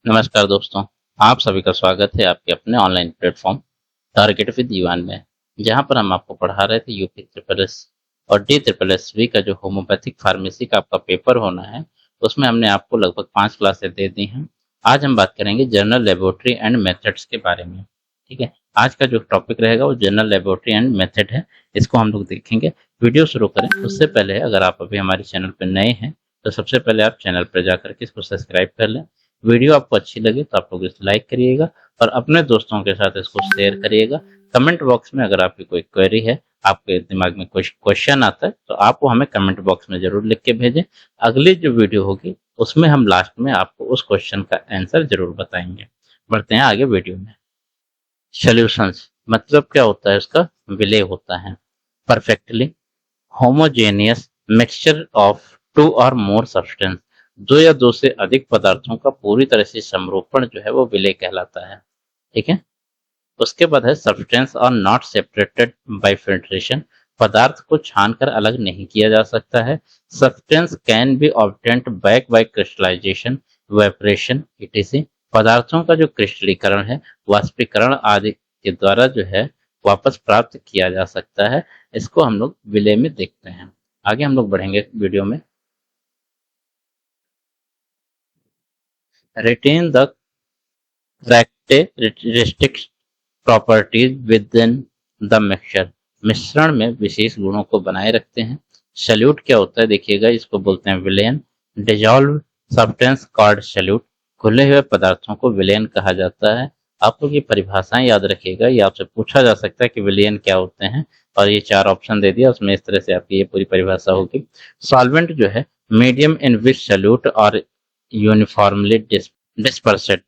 नमस्कार दोस्तों, आप सभी का स्वागत है आपके अपने ऑनलाइन प्लेटफॉर्म टारगेट विद युवान में। जहां पर हम आपको पढ़ा रहे थे यूपी ट्रिपल एस और डी ट्रिपल एस बी का जो होम्योपैथिक फार्मेसी का आपका पेपर होना है, उसमें हमने आपको लगभग 5 क्लासें दे दी हैं। आज हम बात करेंगे जनरल लेबोरेटरी एंड मेथड्स के बारे में। ठीक है, आज का जो टॉपिक रहेगा वो जनरल लेबोरेटरी एंड मेथड है। इसको हम लोग देखेंगे। वीडियो शुरू करें उससे पहले अगर आप अभी हमारे चैनल पर नए हैं तो सबसे पहले आप चैनल पर जाकर के इसको सब्सक्राइब कर लें। वीडियो आपको अच्छी लगे तो आप लोग इसे लाइक करिएगा और अपने दोस्तों के साथ इसको शेयर करिएगा। कमेंट बॉक्स में अगर आपकी कोई क्वेरी है, आपके दिमाग में कोई क्वेश्चन आता है तो आप वो हमें कमेंट बॉक्स में जरूर लिख के भेजें। अगली जो वीडियो होगी उसमें हम लास्ट में आपको उस क्वेश्चन का आंसर जरूर बताएंगे। बढ़ते हैं आगे वीडियो में। सॉल्यूशंस मतलब क्या होता है, इसका विलेय होता है perfectly homogeneous mixture of two और मोर सब्सटेंस, दो या दो से अधिक पदार्थों का पूरी तरह से समरूपण जो है वो विलेय कहलाता है। ठीक है, उसके बाद है substance are not separated by filtration, पदार्थ को छानकर अलग नहीं किया जा सकता है। Substance can be obtained back by crystallization, evaporation etc, पदार्थों का जो क्रिस्टलीकरण है, वाष्पीकरण आदि के द्वारा जो है वापस प्राप्त किया जा सकता है। इसको हम लोग विलेय में देखते हैं। आगे हम लोग बढ़ेंगे वीडियो में। Retain the characteristic properties within the mixture, मिश्रण में विशेष गुणों को बनाए रखते हैं। सल्यूट क्या होता है देखिएगा, इसको बोलते हैं विलेयन। डिजॉल्व सब्सटेंस कॉल्ड सल्यूट, घुले हुए पदार्थों को विलेयन कहा जाता है। आप लोग ये परिभाषाएं याद रखिएगा, ये आपसे पूछा जा सकता है कि विलेयन क्या होते हैं, और ये 4 ऑप्शन दे दिया, उसमें इस तरह से आपकी ये पूरी परिभाषा होगी। सॉल्वेंट जो है मीडियम इन विच सल्यूट और यूनिफॉर्मली डिस्पर्सेड,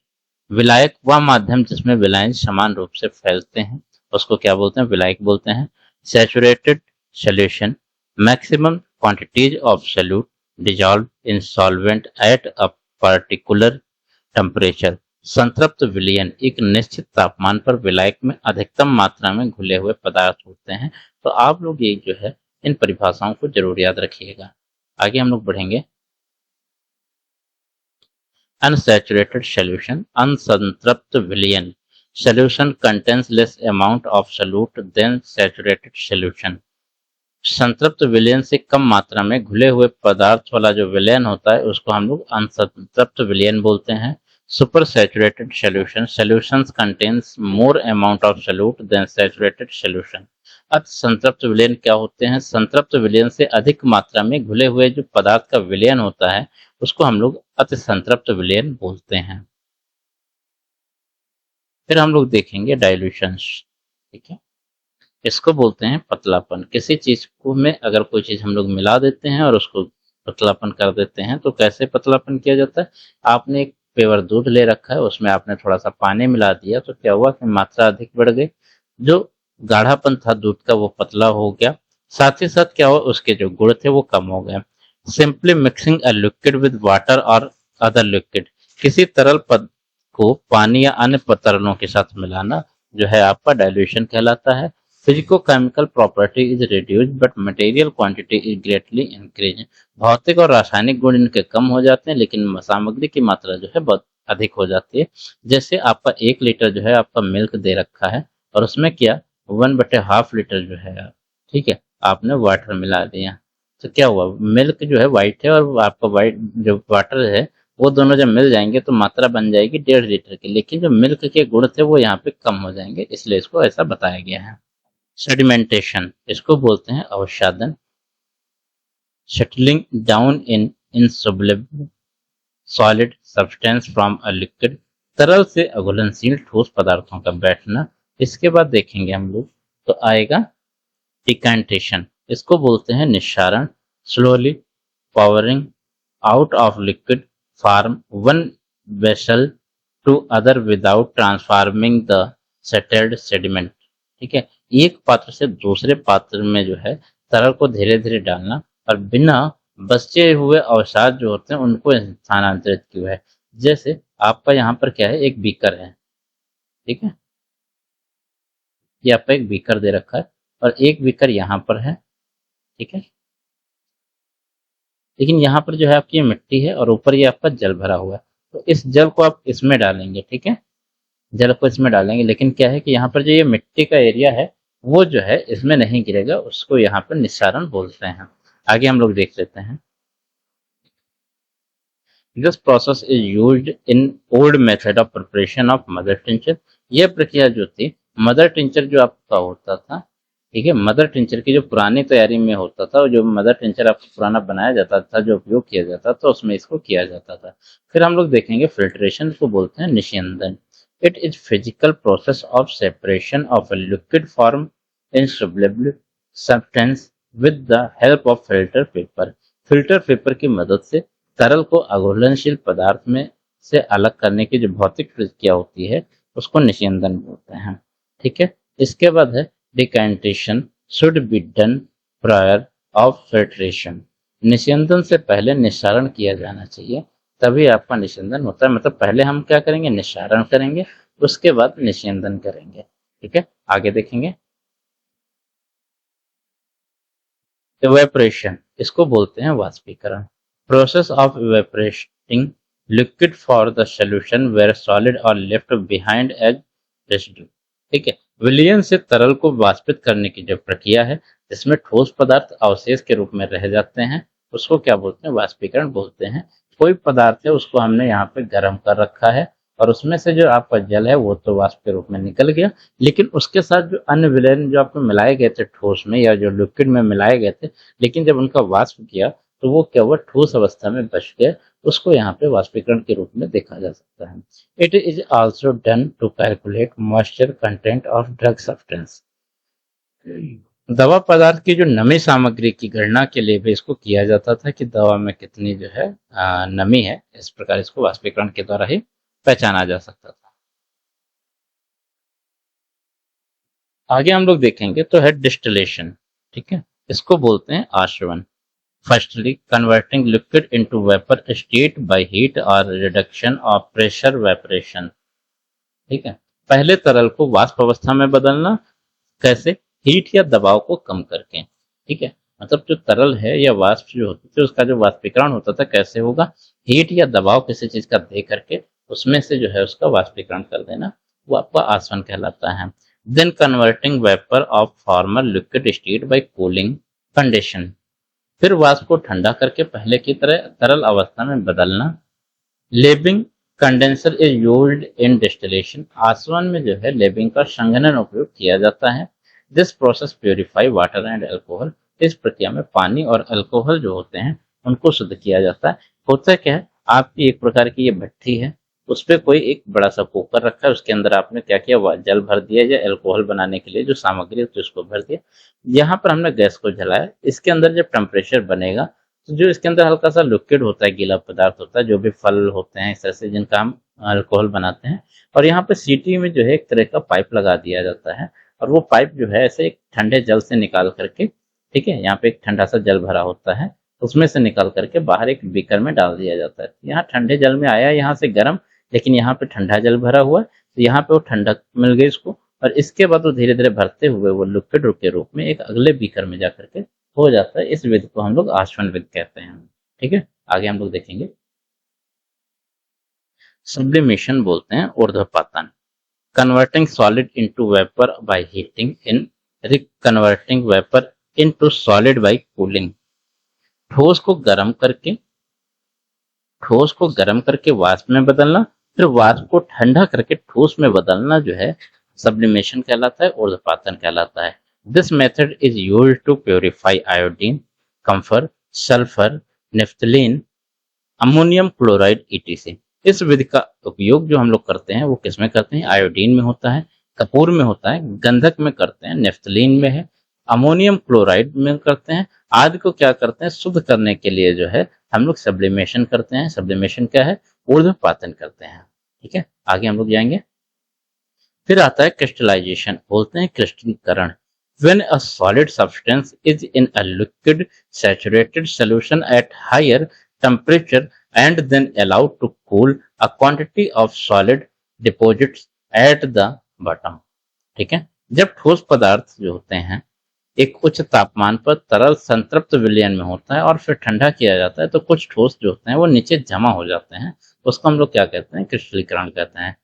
विलायक वह माध्यम जिसमें विलायन समान रूप से फैलते हैं उसको क्या बोलते हैं, विलायक बोलते हैं। Saturated solution, maximum quantities of solute dissolve in solvent at a particular temperature, संतृप्त विलयन एक निश्चित तापमान पर विलायक में अधिकतम मात्रा में घुले हुए पदार्थ होते हैं। तो आप लोग ये जो है इन परिभाषाओं को जरूर याद रखिएगा। आगे हम लोग बढ़ेंगे। Unsaturated solution, अनसंतृप्त विलयन, solution contains less amount of solute than saturated solution, संतृप्त विलयन से कम मात्रा में घुले हुए पदार्थ वाला जो विलयन होता है उसको हम लोग अनसंतृप्त विलयन बोलते हैं। Super saturated solution, solutions contains more amount of solute than saturated solution, अति संतृप्त विलयन क्या होते हैं, संतृप्त विलयन से अधिक मात्रा में घुले हुए जो पदार्थ का विलयन होता है उसको हम लोग अति संतृप्त विलयन बोलते हैं। फिर हम लोग देखेंगे डाइल्यूशंस। ठीक है, इसको बोलते हैं पतलापन। किसी चीज को में अगर कोई चीज हम लोग मिला देते हैं और उसको पतलापन कर देते हैं तो कैसे पतलापन किया जाता है। आपने एक पेवर दूध ले रखा है, उसमें आपने थोड़ा सा पानी मिला दिया तो क्या हुआ कि मात्रा अधिक बढ़ गई, जो गाढ़ापन था दूध का वो पतला हो गया, साथ ही साथ क्या हुआ उसके जो गुण थे वो कम हो गए। Simply mixing a liquid with water और अदर लिक्विड, किसी तरल पद को पानी या अन्य तरलों के साथ मिलाना जो है आपका डाइल्यूशन कहलाता है। Physico chemical property is reduced but material quantity is greatly increase, भौतिक और रासायनिक गुण इनके कम हो जाते हैं लेकिन सामग्री की मात्रा जो है बहुत अधिक हो जाती है। जैसे आपका 1 लीटर जो है आपका मिल्क दे रखा है और उसमें क्या 1/2 लीटर जो है, ठीक है, आपने वाटर मिला दिया तो क्या हुआ, मिल्क जो है व्हाइट है और आपका व्हाइट जो वाटर है वो दोनों जब मिल जाएंगे तो मात्रा बन जाएगी 1.5 लीटर की, लेकिन जो मिल्क के गुण थे वो यहाँ पे कम हो जाएंगे, इसलिए इसको ऐसा बताया गया है। सेडिमेंटेशन, इसको बोलते हैं अवसादन। Settling down in insoluble solid substance from a liquid, तरल से अघुलनशील ठोस पदार्थों का बैठना। इसके बाद देखेंगे हम लोग तो आएगा डिकैंटेशन, इसको बोलते हैं निस्सारण। Slowly pouring out of liquid form one vessel to other without transforming the settled sediment. ठीक है, एक पात्र से दूसरे पात्र में जो है तरल को धीरे धीरे डालना और बिना बचे हुए अवसाद जो होते हैं उनको स्थानांतरित किया है। जैसे आपका यहाँ पर क्या है, एक बीकर है, ठीक है, ये आपका एक बीकर दे रखा है और एक बीकर यहाँ पर है, ठीक है, लेकिन यहाँ पर जो है आपकी मिट्टी है और ऊपर ये आपका जल भरा हुआ है। तो इस जल को आप इसमें डालेंगे, ठीक है, जल को इसमें डालेंगे, लेकिन क्या है कि यहाँ पर जो ये मिट्टी का एरिया है वो जो है इसमें नहीं गिरेगा, उसको यहाँ पर निस्सारण बोलते हैं। आगे हम लोग देख लेते हैं। This process is used in old method of preparation of mother tincture. यह प्रक्रिया जो थी, मदर टिंचर जो आपका होता था, ठीक है, मदर टिंचर की जो पुरानी तैयारी में होता था, जो मदर टिंचर आपको पुराना बनाया जाता था, जो उपयोग किया जाता था, उसमें इसको किया जाता था। फिर हम लोग देखेंगे फिल्ट्रेशन को बोलते हैं निस्यंदन। It is physical process of separation of a liquid form insoluble substance with the help of filter paper। Filter paper की मदद से तरल को अघुलनशील पदार्थ में से अलग करने की जो भौतिक प्रक्रिया होती है उसको निस्यंदन बोलते हैं, ठीक है। इसके बाद है decantation should be done prior of filtration. निस्यंदन से पहले निस्सारण किया जाना चाहिए, तभी आपका निस्यंदन होता है। मतलब पहले हम क्या करेंगे, निस्सारण करेंगे, उसके बाद निस्यंदन करेंगे, ठीक है। आगे देखेंगे। इवेपोरेशन, इसको बोलते हैं वाष्पीकरण। Process of evaporating liquid for the solution where solid are left behind as residue, ठीक है। विलयन से तरल को वाष्पित करने की जो प्रक्रिया है, जिसमें ठोस पदार्थ अवशेष के रूप में रह जाते हैं, उसको क्या बोलते हैं, वाष्पीकरण बोलते हैं। कोई पदार्थ है उसको हमने यहाँ पे गर्म कर रखा है और उसमें से जो आपका जल है वो तो वाष्प के रूप में निकल गया, लेकिन उसके साथ जो अन्य विलयन जो आपको मिलाए गए थे ठोस में या जो लिक्विड में मिलाए गए थे, लेकिन जब उनका वाष्प किया तो वो क्या हुआ, ठोस अवस्था में बच गए। उसको यहाँ पे वाष्पीकरण के रूप में देखा जा सकता है। It is also done to calculate moisture content of drug substance. दवा पदार्थ की जो नमी सामग्री की गणना के लिए भी इसको किया जाता था कि दवा में कितनी जो है नमी है। इस प्रकार इसको वाष्पीकरण के द्वारा ही पहचाना जा सकता था। आगे हम लोग देखेंगे तो है डिस्टिलेशन, ठीक है, इसको बोलते हैं आशवन। Firstly converting liquid into vapour state by heat और रिडक्शन ऑफ प्रेशर वेपरेशन, ठीक है। पहले तरल को वाष्प अवस्था में बदलना, कैसे, हीट या दबाव को कम करके, ठीक है। मतलब जो तरल है या वाष्प जो होती थी उसका जो वाष्पीकरण होता था कैसे होगा, हीट या दबाव किसी चीज का दे करके उसमें से जो है उसका वाष्पीकरण कर देना, वो आपका आसवन कहलाता है। Then converting vapour of former liquid state by cooling condition, फिर वाष्प को ठंडा करके पहले की तरह तरल अवस्था में बदलना। Liebig condenser is used in distillation, आसवन में जो है लेबिंग का संघनन उपयोग किया जाता है। This process purify water and alcohol, इस प्रक्रिया में पानी और अल्कोहल जो होते हैं उनको शुद्ध किया जाता है। होता क्या है, आपकी एक प्रकार की ये भट्टी है, उस पर कोई एक बड़ा सा कुकर रखा है, उसके अंदर आपने क्या किया, जल भर दिया या अल्कोहल बनाने के लिए जो सामग्री होती है उसको भर दिया। यहाँ पर हमने गैस को जलाया, इसके अंदर जब टेम्परेचर बनेगा तो जो इसके अंदर हल्का सा लिक्विड होता है, गीला पदार्थ होता है, जो भी फल होते हैं इस तरह से जिनका हम अल्कोहल बनाते हैं, और यहाँ पे सीटी में जो है एक तरह का पाइप लगा दिया जाता है, और वो पाइप जो है ऐसे एक ठंडे जल से निकाल करके, ठीक है, यहाँ पे एक ठंडा सा जल भरा होता है, उसमें से निकाल करके बाहर एक बीकर में डाल दिया जाता है। यहाँ ठंडे जल में आया यहाँ से गर्म, लेकिन यहाँ पे ठंडा जल भरा हुआ है, तो यहाँ पे वो ठंडक मिल गई इसको, और इसके बाद वो धीरे धीरे भरते हुए वो लिक्विड के रूप में एक अगले बीकर में जाकर के हो जाता है। इस विधि को हम लोग आश्वन विधि कहते हैं, ठीक है। आगे हम लोग देखेंगे। सब्लिमेशन बोलते हैं ऊर्ध्वपातन, converting solid into vapour by heating in reconverting vapour into solid by cooling, ठोस को गर्म करके वाष्प में बदलना, फिर वाष्प को ठंडा करके ठोस में बदलना जो है सब्लिमेशन कहलाता है, ऊर्ध्वपातन कहलाता है। This method is used to purify iodine, camphor, sulphur, naphthalene, ammonium chloride ETC. इस विधि का उपयोग जो हम लोग करते हैं वो किसमें करते हैं, आयोडीन में होता है, कपूर में होता है, गंधक में करते हैं, नेफ्थलीन में है, अमोनियम क्लोराइड में करते हैं, आदि को क्या करते हैं, शुद्ध करने के लिए जो है हम लोग सब्लिमेशन करते हैं। सब्लिमेशन क्या है, ऊर्ध्वपातन करते हैं, ठीक है। आगे हम लोग जाएंगे। फिर आता है क्रिस्टलाइजेशन, बोलते हैं क्रिस्टलीकरण। When a solid substance is in a liquid saturated solution at higher temperature and then allowed to cool, a quantity of solid deposits at the bottom, ठीक है। जब ठोस पदार्थ जो होते हैं एक उच्च तापमान पर तरल संतृप्त विलयन में होता है और फिर ठंडा किया जाता है, तो कुछ ठोस जो होते हैं वो नीचे जमा हो जाते हैं, उसको हम लोग क्या कहते हैं, क्रिस्टलीकरण कहते हैं।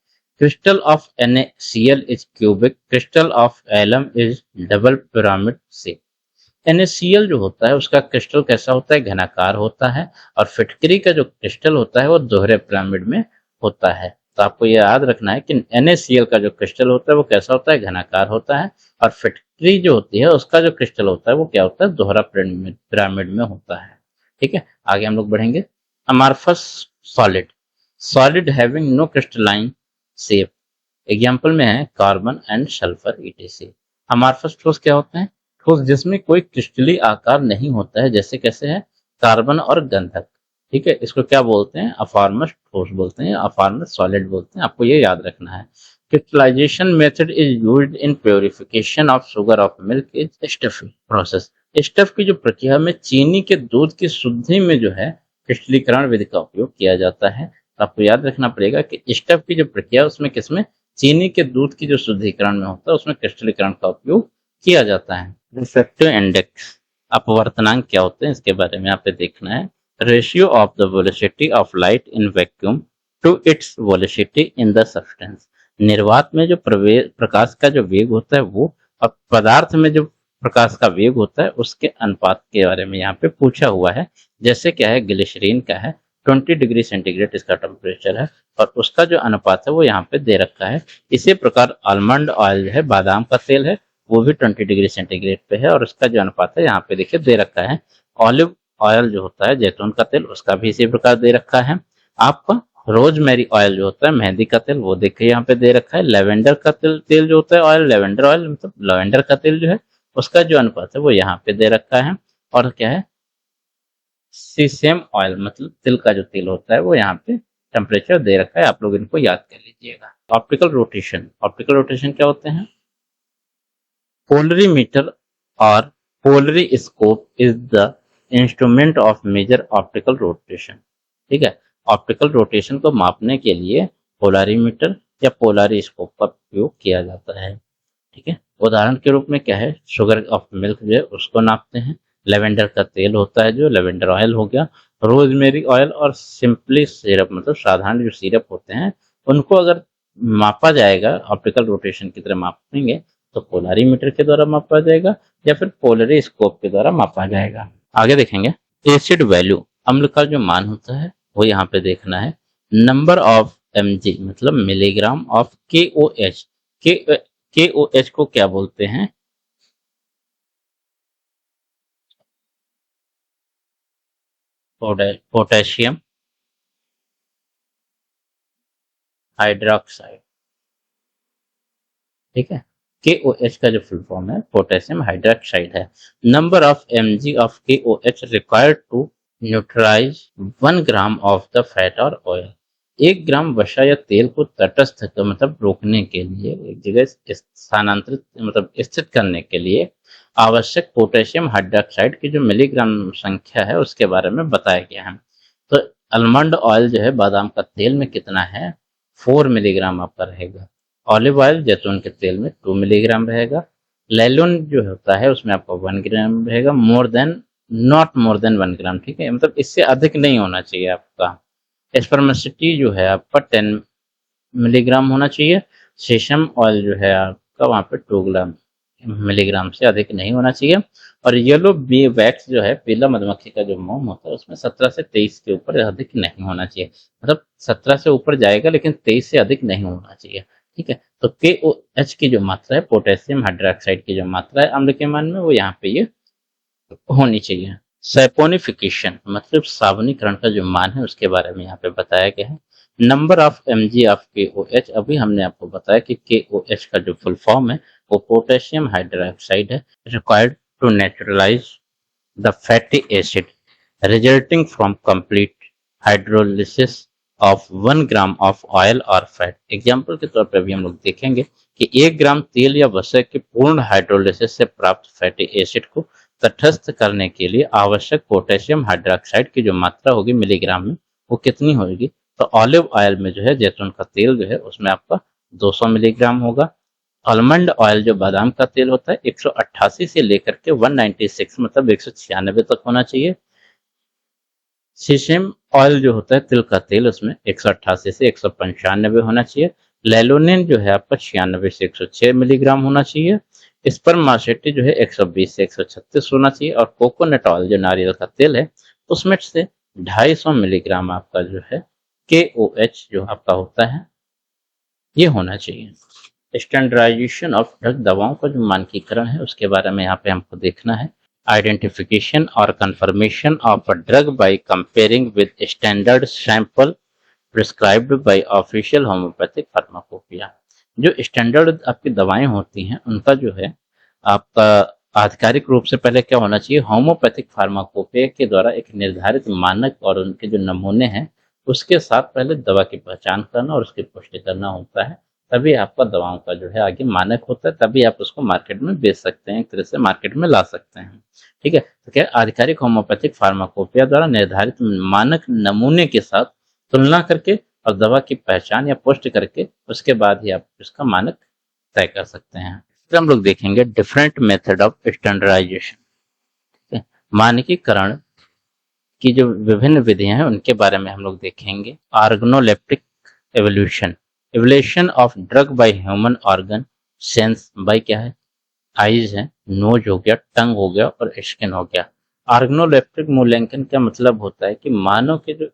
Crystal of NaCl is cubic, crystal of alum is double pyramid shape. NaCl जो होता है उसका क्रिस्टल कैसा होता है, घनाकार होता है, और फिटकरी का जो क्रिस्टल होता है वो दोहरे पिरामिड में होता है। तो आपको ये याद रखना है कि NaCl का जो क्रिस्टल होता है वो कैसा होता है, घनाकार होता है, और फिटकरी जो होती है उसका जो क्रिस्टल होता है वो क्या होता है, दोहरा पिरामिड में होता है। ठीक है, आगे हम लोग बढ़ेंगे। Amorphous solid, solid having no crystalline shape. Example में है carbon and sulphur ETC। Amorphous ठोस क्या होते हैं, ठोस जिसमें कोई क्रिस्टली आकार नहीं होता है, जैसे कैसे है, कार्बन और गंधक। ठीक है, इसको क्या बोलते हैं, अफॉर्मस ठोस बोलते हैं, अफॉर्मस सॉलिड बोलते हैं। आपको ये याद रखना है। Crystallization method is used in purification of sugar of milk is stuffing process. Stuff की जो प्रक्रिया में चीनी के दूध की शुद्धि में जो है क्रिस्टलीकरण विधि का उपयोग किया जाता है। तो आपको याद रखना पड़ेगा कि स्टफ की जो प्रक्रिया उसमें किसमें, चीनी के दूध की जो शुद्धिकरण में होता है उसमें क्रिस्टलीकरण का उपयोग किया जाता है। रिफ्रैक्टिव इंडेक्स, अपवर्तनांक क्या होते हैं इसके बारे में यहाँ पे देखना है। Ratio of the velocity of light in vacuum to its velocity in the substance. निर्वात में जो प्रकाश का जो वेग होता है वो, और पदार्थ में जो प्रकाश का वेग होता है उसके अनुपात के बारे में यहाँ पे पूछा हुआ है। जैसे क्या है, ग्लिसरीन का है 20 डिग्री सेंटीग्रेड इसका टेम्परेचर है, और उसका जो अनुपात है वो यहाँ पे दे रखा है। इसी प्रकार आलमंड ऑयल जो है, बादाम का तेल है, वो भी 20 डिग्री सेंटीग्रेड पे है, और उसका जो अनुपात है यहाँ पे देखिए दे रखा है। ऑलिव ऑयल जो होता है, जैतून का तेल, उसका भी इसी प्रकार दे रखा है। आपका रोजमेरी ऑयल जो होता है, मेहंदी का तेल, वो देखिए यहाँ पे दे रखा है। लेवेंडर का तेल जो होता है, ऑयल, लेवेंडर ऑयल मतलब लेवेंडर का तेल जो है, उसका जो अनुपात है वो यहाँ पे दे रखा है। और क्या है, सीसेम ऑयल मतलब तिल का जो तेल होता है वो यहाँ पे टेम्परेचर दे रखा है। आप लोग इनको याद कर लीजिएगा। ऑप्टिकल रोटेशन, ऑप्टिकल रोटेशन क्या होते हैं, पोलरीमीटर और polariscope is the instrument of measure optical rotation. ठीक है, ऑप्टिकल रोटेशन को मापने के लिए पोलरीमीटर या पोलरी स्कोप का उपयोग किया जाता है। ठीक है, उदाहरण के रूप में क्या है, शुगर ऑफ मिल्क जो है उसको नापते हैं। लेवेंडर का तेल होता है जो लेवेंडर ऑयल हो गया। रोजमेरी ऑयल और सिंपली सिरप मतलब साधारण जो सिरप होते हैं उनको अगर मापा जाएगा ऑप्टिकल रोटेशन की तरह मापेंगे तो पोलरीमीटर के द्वारा मापा जाएगा या फिर पोलरी स्कोप के द्वारा मापा जाएगा। आगे देखेंगे। एसिड वैल्यू, अम्ल का जो मान होता है वो यहाँ पे देखना है। नंबर ऑफ mg मतलब मिलीग्राम ऑफ KOH। KOH को क्या बोलते हैं, पोटेशियम हाइड्रोक्साइड। ठीक है, KOH का जो फुल फॉर्म है पोटेशियम हाइड्रोक्साइड है। Number of mg of KOH required to neutralize 1 gram of the fat or oil. 1 gram वसा या तेल को तटस्थ मतलब रोकने के लिए, एक जगह स्थानांतरित मतलब स्थित करने के लिए आवश्यक पोटेशियम हाइड्रोक्साइड की जो मिलीग्राम संख्या है उसके बारे में बताया गया है। तो आलमंड ऑयल जो है, बादाम का तेल में कितना है, 4 मिलीग्राम आपका रहेगा। ऑलिव ऑयल जैतून के तेल में 2 मिलीग्राम रहेगा। लेलुन जो होता है उसमें आपका 1 ग्राम रहेगा। नॉट मोर देन 1 ग्राम। ठीक है, मतलब इससे अधिक नहीं होना चाहिए आपका। स्पर्मेसिटी जो है आपका 10 मिलीग्राम होना चाहिए। सेसम ऑयल जो है आपका वहाँ पे 2 ग्राम मिलीग्राम से अधिक नहीं होना चाहिए। और येलो बी वैक्स जो है, पीला मधुमक्खी का जो मोम होता है उसमें 17 से 23 के ऊपर अधिक नहीं होना चाहिए। मतलब 17 से ऊपर जाएगा लेकिन 23 से अधिक नहीं होना चाहिए। ठीक है, तो KOH की जो मात्रा है, पोटेशियम हाइड्रोक्साइड की जो मात्रा है अम्ल के मान में, वो यहाँ पे ये होनी चाहिए। सैपोनिफिकेशन मतलब साबुनीकरण का जो मान है उसके बारे में यहाँ पे बताया गया है। Number of mg of KOH, अभी हमने आपको बताया कि KOH का जो फुल फॉर्म है वो पोटेशियम हाइड्रोक्साइड है। Required to neutralize the fatty acid resulting from complete hydrolysis of 1 gram of oil और फैट। एग्जाम्पल के तौर पर अभी हम लोग देखेंगे कि 1 ग्राम तेल या वसा के पूर्ण हाइड्रोलिसिस से प्राप्त फैटी एसिड को तटस्थ करने के लिए आवश्यक पोटेशियम हाइड्रोक्साइड की जो मात्रा होगी मिलीग्राम में, वो कितनी होगी। तो ऑलिव ऑयल में जो है, जैतून का तेल जो है उसमें आपका 200 मिलीग्राम होगा। आलमंड ऑयल जो बादाम का तेल होता है 188 से लेकर के 196 मतलब 196 तक होना चाहिए। सीसेम ऑयल जो होता है तिल का तेल, उसमें 188 से 195 होना चाहिए। लेलोनिन जो है आपका 96 से 106 मिलीग्राम होना चाहिए। स्पर्मासेटी जो है 120 से 136 होना चाहिए। और कोकोनट ऑयल जो नारियल का तेल है उसमें से 250 मिलीग्राम आपका जो है KOH जो आपका होता है ये होना चाहिए। स्टैंडर्डाइजेशन ऑफ ड्रग, दवाओं का जो मानकीकरण है उसके बारे में यहाँ पे हमको देखना है। आइडेंटिफिकेशन और confirmation of a drug by comparing with standard sample prescribed bye official homeopathic pharmacopoeia. जो स्टैंडर्ड आपकी दवाएं होती हैं उनका जो है आपका आधिकारिक रूप से पहले क्या होना चाहिए, होम्योपैथिक फार्माकोपिया के द्वारा एक निर्धारित मानक और उनके जो नमूने हैं उसके साथ पहले दवा की पहचान करना और उसकी पुष्टि करना होता है। तभी आपका दवाओं का जो है आगे मानक होता है, तभी आप उसको मार्केट में बेच सकते हैं, एक तरह से मार्केट में ला सकते हैं। ठीक है, तो क्या आधिकारिक होम्योपैथिक फार्माकोपिया द्वारा निर्धारित मानक नमूने के साथ तुलना करके और दवा की पहचान या पुष्टि करके उसके बाद ही आप इसका मानक तय कर सकते हैं। फिर हम लोग देखेंगे डिफरेंट मेथड ऑफ स्टैंडर्डाइजेशन। मानकीकरण की जो विभिन्न विधियां हैं उनके बारे में हम लोग देखेंगे। Organoleptic evolution, evolution of drug by human organ sense by क्या है, आईज है, नोज हो गया, टंग हो गया और स्किन हो गया। ऑर्गनोलेप्टिक मूल्यांकन का मतलब होता है कि मानव के जो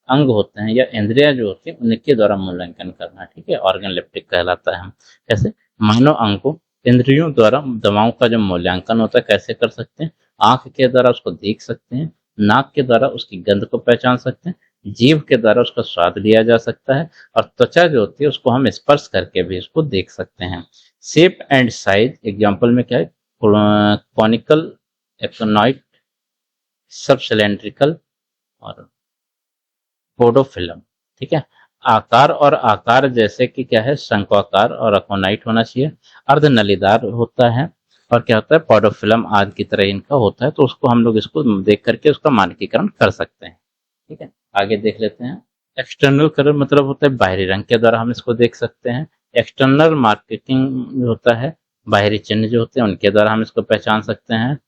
अंग होते हैं या इंद्रियां जो होती हैं उनके द्वारा मूल्यांकन करना। ठीक है, ऑर्गनोलेप्टिक कहलाता है। हम कैसे मानव अंग को इंद्रियों द्वारा दवाओं का जो मूल्यांकन होता है कैसे कर सकते हैं, आंख के द्वारा उसको देख सकते हैं, नाक के द्वारा उसकी गंध को पहचान सकते हैं, जीभ के द्वारा उसका स्वाद लिया जा सकता है और त्वचा जो होती है उसको हम स्पर्श करके भी उसको देख सकते हैं। शेप एंड साइज एग्जांपल में क्या है, कॉनिकल, एक्सोनॉइड, सब सिलेंड्रिकल और पोडोफिलम। ठीक है, आकार और आकार जैसे कि क्या है, शंक्वाकार और अकोनाइट होना चाहिए। अर्धनलीदार होता है और क्या होता है, पोडोफिलम आदि की तरह इनका होता है। तो उसको हम लोग इसको देख करके उसका मानकीकरण कर सकते हैं। ठीक है, आगे देख लेते हैं। एक्सटर्नल कलर मतलब होता है बाहरी रंग के द्वारा हम इसको देख सकते हैं। एक्सटर्नल मार्केटिंग होता है बाहरी चिन्ह जो होते हैं उनके द्वारा हम इसको पहचान सकते हैं।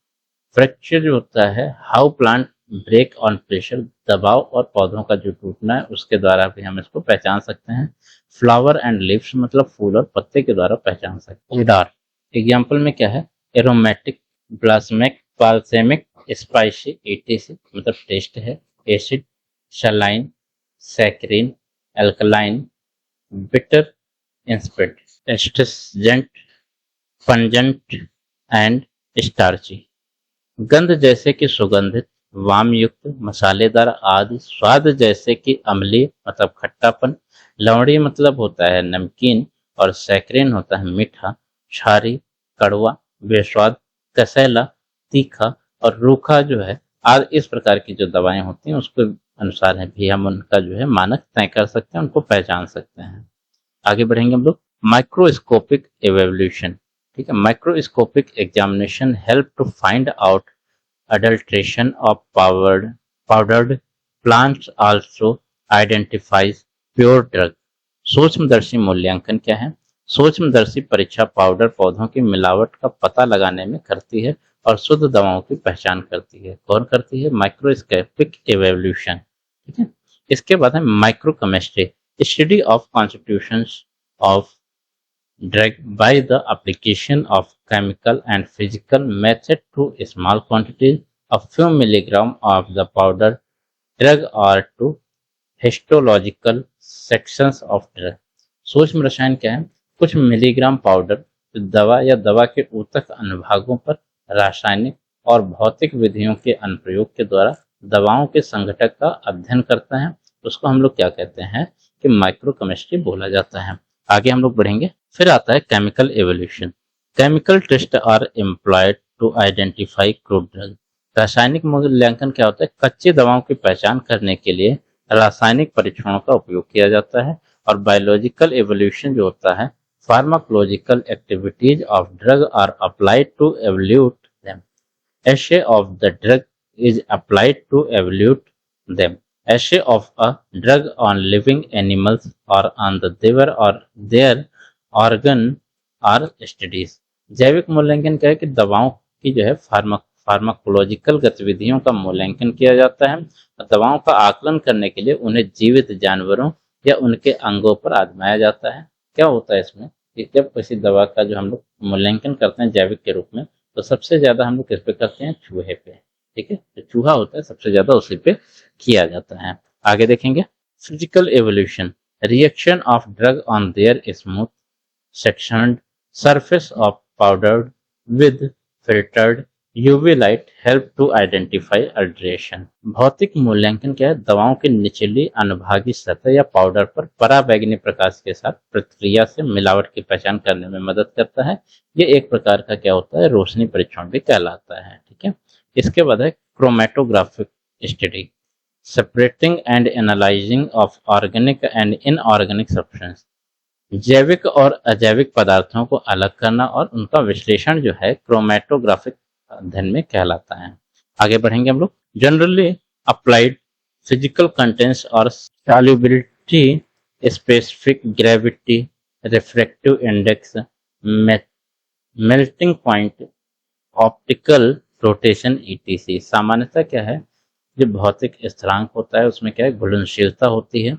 फ्रैक्चर जो होता है how plant break on pressure, दबाव और पौधों का जो टूटना है उसके द्वारा भी हम इसको पहचान सकते हैं। फ्लावर एंड लीव्स मतलब फूल और पत्ते के द्वारा पहचान सकते हैं। ओडार एग्जाम्पल में क्या है, aromatic, balsamic, balsamic, spicy, ETC मतलब टेस्ट है, acid, saline, saccharine, alkaline, bitter, insipid, astringent, pungent and starchy. गंध जैसे कि सुगंधित, वाम युक्त, मसालेदार आदि। स्वाद जैसे कि अम्लीय मतलब खट्टापन, लवणीय मतलब होता है नमकीन और सैक्रिन होता है मीठा, क्षारी, कड़वा, बेस्वाद, कसैला, तीखा और रूखा जो है आदि। इस प्रकार की जो दवाएं होती हैं उसके अनुसार है भी हम उनका जो है मानक तय कर सकते हैं, उनको पहचान सकते हैं। आगे बढ़ेंगे हम लोग। Microscopic evolution. ठीक है, microscopic examination help to find out adulteration of powdered plants, also identifies pure drug। सूक्ष्मदर्शी मूल्यांकन क्या है, सूक्ष्मदर्शी परीक्षा पाउडर पौधों की मिलावट का पता लगाने में करती है और शुद्ध दवाओं की पहचान करती है। कौन करती है, माइक्रोस्कोपिक एवोल्यूशन। ठीक है, इसके बाद है microchemistry, study of constitutions of drug by the application of chemical and physical method to small quantities, a few milligram of the powder drug or to histological sections of drug। सूक्ष्म रसायन क्या है, कुछ मिलीग्राम पाउडर दवा या दवा के ऊतक अनुभागों पर रासायनिक और भौतिक विधियों के अनुप्रयोग के द्वारा दवाओं के संघटक का अध्ययन करता है, उसको हम लोग क्या कहते हैं कि माइक्रोकेमिस्ट्री बोला जाता है। आगे हम लोग बढ़ेंगे। फिर आता है chemical evolution. Chemical test are employed to identify crude drug. रासायनिक मूल्यांकन क्या होता है, कच्ची दवाओं की पहचान करने के लिए रासायनिक परीक्षणों का उपयोग किया जाता है। और बायोलॉजिकल एवोल्यूशन जो होता है, pharmacological activities of drug are applied to evolute them. assay of the drug is applied to evaluate them। assay of a drug on living animals or on the liver or their organ or studies। जैविक मूल्यांकन क्या है कि दवाओं की जो है pharmacological गतिविधियों का मूल्यांकन किया जाता है और दवाओं का आकलन करने के लिए उन्हें जीवित जानवरों या उनके अंगों पर आजमाया जाता है। क्या होता है इसमें कि जब किसी दवा का जो हम लोग मूल्यांकन करते हैं जैविक के रूप में, तो सबसे ज्यादा हम लोग किस पे करते हैं? चूहे पे। ठीक है, जो चूहा होता है सबसे ज्यादा उसी पे किया जाता है। आगे देखेंगे, physical evolution, reaction of drug on their smooth sectioned surface of powdered with filtered UV light help to identify alteration। भौतिक मूल्यांकन क्या है? दवाओं की निचली अनुभागीय सतह या पाउडर पर पराबैंगनी प्रकाश के साथ प्रतिक्रिया से मिलावट की पहचान करने में मदद करता है। ये एक प्रकार का क्या होता है? रोशनी परीक्षण भी कहलाता है। ठीक है, इसके बाद है chromatographic study, separating and analysing of organic and inorganic substance, जैविक और अजैविक पदार्थों को अलग करना और उनका विश्लेषण जो है क्रोमेटोग्राफिक अध्ययन में कहलाता है। आगे बढ़ेंगे हम लोग, जनरली अप्लाइड फिजिकल कंटेंट्स और solubility, specific gravity, refractive index, melting point, optical rotation etc. सामान्यतः क्या है? जो भौतिक स्थिरांक होता है उसमें क्या है? घुलनशीलता होती है,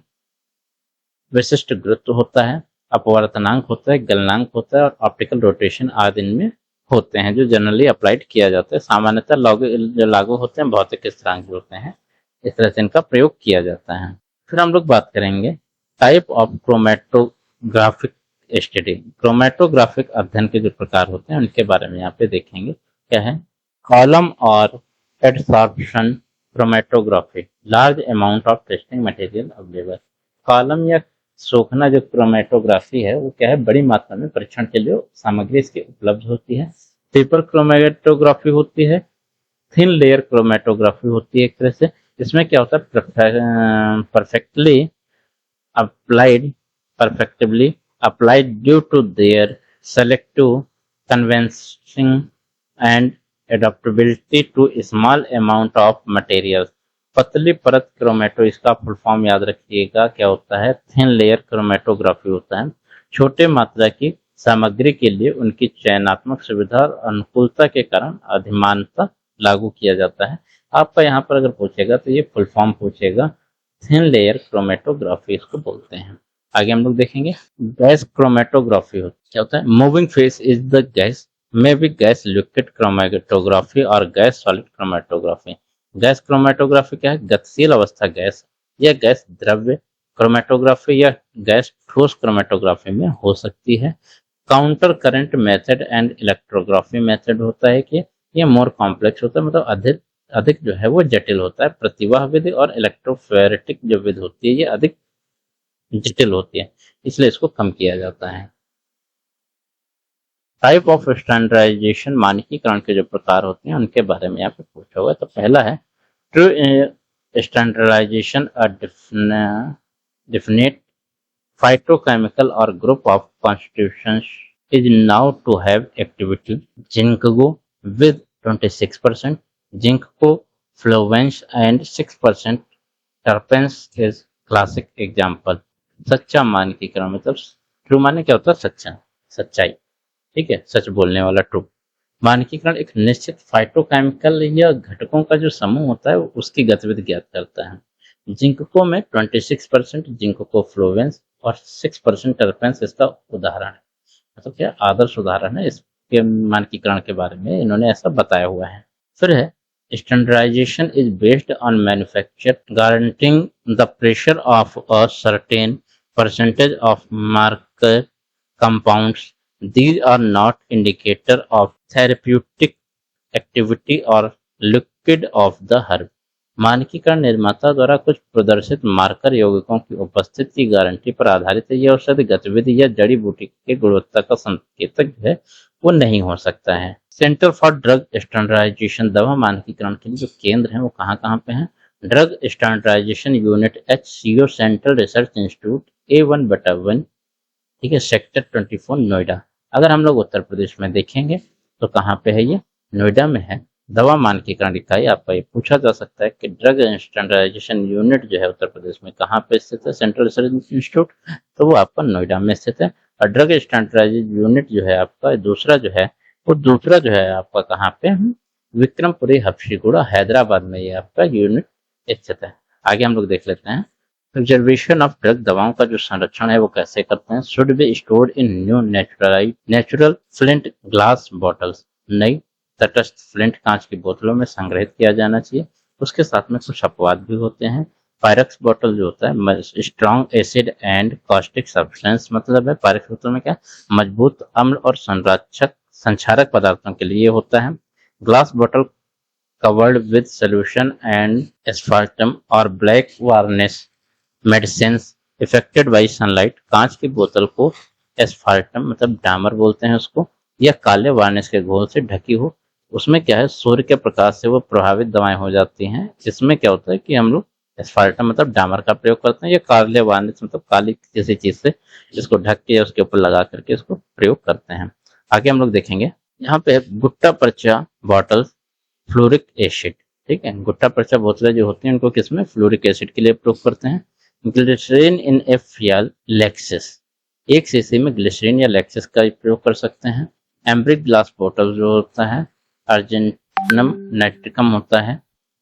विशिष्ट गुरुत्व होता है, अपवर्तनांक होता है, गलनांक होता है और ऑप्टिकल रोटेशन आदि इनमें होते हैं जो जनरली अप्लाइड किया जाता है। सामान्यतः जो लागू होते हैं भौतिक स्थिरांक जो होते हैं, इस तरह से इनका प्रयोग किया जाता है। फिर हम लोग बात करेंगे type of chromatographic study. Chromatographic अध्ययन के जो प्रकार होते हैं उनके बारे में यहाँ पे देखेंगे। क्या है? कॉलम और adsorption chromatography, large amount of testing material available. Column या सोखना जो क्रोमेटोग्राफी है वो क्या है? बड़ी मात्रा में परीक्षण के लिए सामग्री इसकी उपलब्ध होती है। पेपर क्रोमेटोग्राफी होती है, थिन लेयर क्रोमेटोग्राफी होती है। एक तरह से इसमें क्या होता है? perfectively applied due to their selective convincing and adaptability to small amount of material। पतली परत क्रोमेटो, इसका फुल फॉर्म याद रखिएगा क्या होता है? थिन लेयर क्रोमेटोग्राफी होता है। छोटे मात्रा की सामग्री के लिए उनकी चयनात्मक सुविधा और अनुकूलता के कारण अधिमानता लागू किया जाता है। आपका यहाँ पर अगर पूछेगा तो ये फुल फॉर्म पूछेगा, थिन लेयर क्रोमेटोग्राफी इसको बोलते हैं। आगे हम लोग देखेंगे गैस क्रोमेटोग्राफी क्या होता है? Moving phase is the gas, may be gas liquid chromatography और gas solid chromatography. Gas chromatography क्या है? गतिशील अवस्था गैस या गैस द्रव्य क्रोमेटोग्राफी या गैस ठोस क्रोमेटोग्राफी में हो सकती है। Counter current method and electrography method होता है कि ये मोर कॉम्प्लेक्स होता है, मतलब अधिक जो है वो जटिल होता है। प्रतिवाह विधि और इलेक्ट्रोफेरेटिक जो विधि होती है ये अधिक जटिल होती है, इसलिए इसको कम किया जाता है। टाइप ऑफ स्टैंडर्डाइजेशन, मानकीकरण के जो प्रकार होते हैं उनके बारे में यहाँ पे पूछा हुआ है। तो पहला है true standardization, definite phytochemical or group of constituents is now to have activity ginkgo with 26%, ginkgo flovens and 6% terpenes is classic example। सच्चा मानकीकरण मतलब ट्रू माने क्या होता है? सच्चा, सच्चाई। ठीक है, सच बोलने वाला ट्रू। मानकीकरण एक निश्चित फाइटोकेमिकल या घटकों का जो समूह होता है उसकी गतिविधि ज्ञात करता है। जिंको में 26% जिंको फ्लोवेंस और 6% टर्पेंस इसका उदाहरण है, मतलब क्या आदर्श उदाहरण है। इसके मानकीकरण के बारे में इन्होंने ऐसा बताया हुआ है। फिर है standardization is based on manufacture guaranteeing the pressure of a certain percentage of marker compounds. These are not indicator of therapeutic activity or liquid of the herb। मानकीकरण निर्माता द्वारा कुछ प्रदर्शित मार्कर यौगिकों की उपस्थिति की गारंटी पर आधारित है। यह औषधि गतिविधि या जड़ी बूटी की गुणवत्ता का संकेतक है, वो नहीं हो सकता है। सेंटर फॉर ड्रग स्टैंडर्डाइजेशन, दवा मानकीकरण के लिए जो केंद्र हैं वो कहाँ कहाँ पे हैं? Drug standardisation unit HCO, central research institute A1/1, ठीक है, सेक्टर 24 नोएडा। अगर हम लोग उत्तर प्रदेश में देखेंगे तो कहाँ पे है? ये नोएडा में है। दवा मानकीकरण इकाई, आपका ये पूछा जा सकता है कि ड्रग स्टैंडर्डाइजेशन यूनिट जो है उत्तर प्रदेश में कहाँ पे स्थित है? सेंट्रल रिसर्च इंस्टीट्यूट, तो वो आपका नोएडा में स्थित है। और ड्रग स्टैंडर्डाइजेशन यूनिट जो है आपका दूसरा जो है आपका कहाँ पे? विक्रमपुरी हबशीगुड़ा हैदराबाद में ये आपका यूनिट स्थित है। आगे हम लोग देख लेते हैं प्रिजर्वेशन ऑफ ड्रग, दवाओं का जो संरक्षण है वो कैसे करते हैं। Should be stored in new natural flint glass bottles, नई तटस्थ फ्लिंट कांच की बोतलों में संग्रहित किया जाना चाहिए। उसके साथ में कुछ अपवाद भी होते हैं। पायरक्स बॉटल जो होता है strong acid and caustic substance, मतलब है पायरक्स बोतल में क्या मजबूत अम्ल और संक्षारक पदार्थों के लिए होता है। Glass bottle covered with solution and asphaltum और black varnish medicines affected by sunlight, कांच की बोतल को एस्फाल्टम मतलब डामर बोलते हैं उसको, या काले वार्निश के घोल से ढकी हो। उसमें क्या है सूर्य के प्रकाश से वो प्रभावित दवाएं हो जाती हैं। इसमें क्या होता है कि हम लोग एस्फाल्टम मतलब डामर का प्रयोग करते हैं, या काले वार्निश मतलब काली किसी चीज से इसको ढक के या उसके ऊपर लगा करके इसको प्रयोग करते हैं। आगे हम लोग देखेंगे यहाँ पे गुट्टा पर्चा बॉटल फ्लोरिक एसिड, ठीक है। गुट्टा पर्चा बोतलें जो होती हैं उनको किसमें फ्लोरिक एसिड के लिए प्रयोग करते हैं। ग्लिसरीन इन ए फ्यूल लैक्सिस, एक शीशी में ग्लिसरीन या लैक्सिस का प्रयोग कर सकते हैं। एम्ब्रिक ग्लास बॉटल जो होता है अर्जेंटम नाइट्रिकम होता है,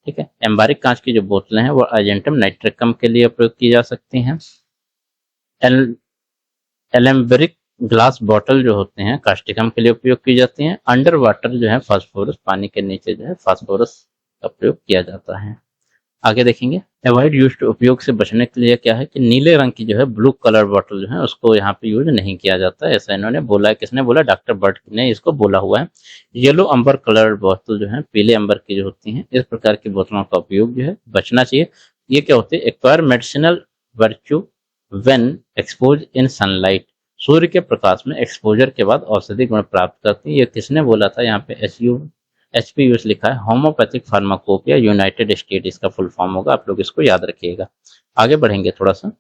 ठीक है। एम्बारिक कांच की जो बोतलें हैं वो अर्जेंटम नाइट्रिकम के लिए प्रयोग की जा सकती हैं। एलेम्ब्रिक ग्लास बॉटल जो होते हैं कास्टिकम के लिए उपयोग की जाती हैं। अंडर वाटर जो है फास्फोरस, पानी के नीचे जो है फास्फोरस का प्रयोग किया जाता है। आगे देखेंगे अवॉइड यूज्ड, उपयोग से बचने के लिए क्या है कि नीले रंग की जो है ब्लू कलर बॉटल जो है उसको यहाँ पे यूज नहीं किया जाता है, ऐसा इन्होंने बोला है। किसने बोला? डॉक्टर बर्ट ने इसको बोला हुआ है। येलो अंबर कलर बोतल जो है पीले अंबर की जो होती हैं, इस प्रकार की बोतलों का उपयोग जो है बचना चाहिए। ये क्या होती है? Acquire medicinal virtue when expose in sunlight, सूर्य के प्रकाश में एक्सपोजर के बाद औषधि गुण प्राप्त करती है। ये किसने बोला था? यहाँ पे HPUS लिखा है, होम्योपैथिक फार्माकोपिया यूनाइटेड स्टेट इसका फुल फॉर्म होगा, आप लोग इसको याद रखिएगा। आगे बढ़ेंगे थोड़ा सा।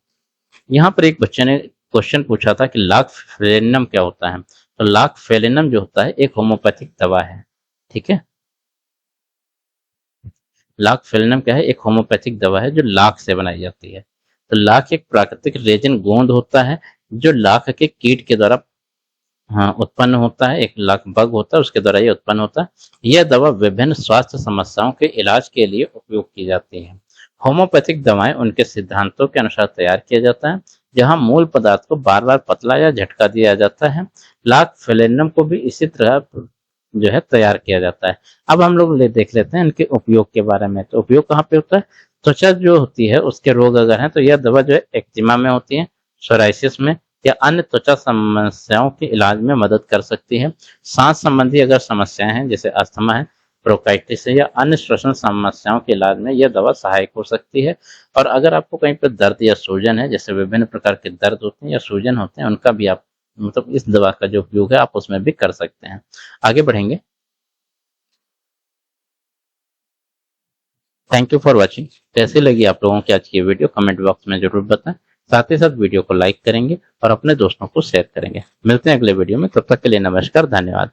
यहाँ पर एक बच्चे ने क्वेश्चन पूछा था कि लाक्फेलिनम क्या होता है। तो लाक्फेलिनम जो होता है एक होम्योपैथिक दवा है, ठीक है। लाक्फेलिनम क्या है? एक होम्योपैथिक दवा है जो लाख से बनाई जाती है। तो लाख एक प्राकृतिक रेजिन गोंद होता है जो लाख के कीट के द्वारा उत्पन्न होता है। एक लाख बग होता है उसके द्वारा ये उत्पन्न होता है। यह दवा विभिन्न स्वास्थ्य समस्याओं के इलाज के लिए उपयोग की जाती है। होम्योपैथिक दवाएं उनके सिद्धांतों के अनुसार तैयार किया जाता है, जहां मूल पदार्थ को बार बार पतला या झटका दिया जाता है। लाक्फेलिनम को भी इसी तरह जो है तैयार किया जाता है। अब हम लोग देख लेते हैं इनके उपयोग के बारे में। तो उपयोग कहाँ पे होता है? त्वचा जो होती है उसके रोग अगर हैं तो यह दवा जो है एक्जिमा में होती है, सोराइसिस में या अन्य त्वचा समस्याओं के इलाज में मदद कर सकती है। सांस संबंधी अगर समस्याएं हैं जैसे अस्थमा है, ब्रोंकाइटिस है या अन्य श्वसन समस्याओं के इलाज में यह दवा सहायक हो सकती है। और अगर आपको कहीं पर दर्द या सूजन है, जैसे विभिन्न प्रकार के दर्द होते हैं या सूजन होते हैं, उनका भी आप मतलब इस दवा का जो उपयोग है आप उसमें भी कर सकते हैं। आगे बढ़ेंगे। Thank you for watching. कैसी लगी आप लोगों की आज की वीडियो कमेंट बॉक्स में जरूर बताएं। साथ ही साथ वीडियो को लाइक करेंगे और अपने दोस्तों को शेयर करेंगे। मिलते हैं अगले वीडियो में, तब तक के लिए नमस्कार, धन्यवाद।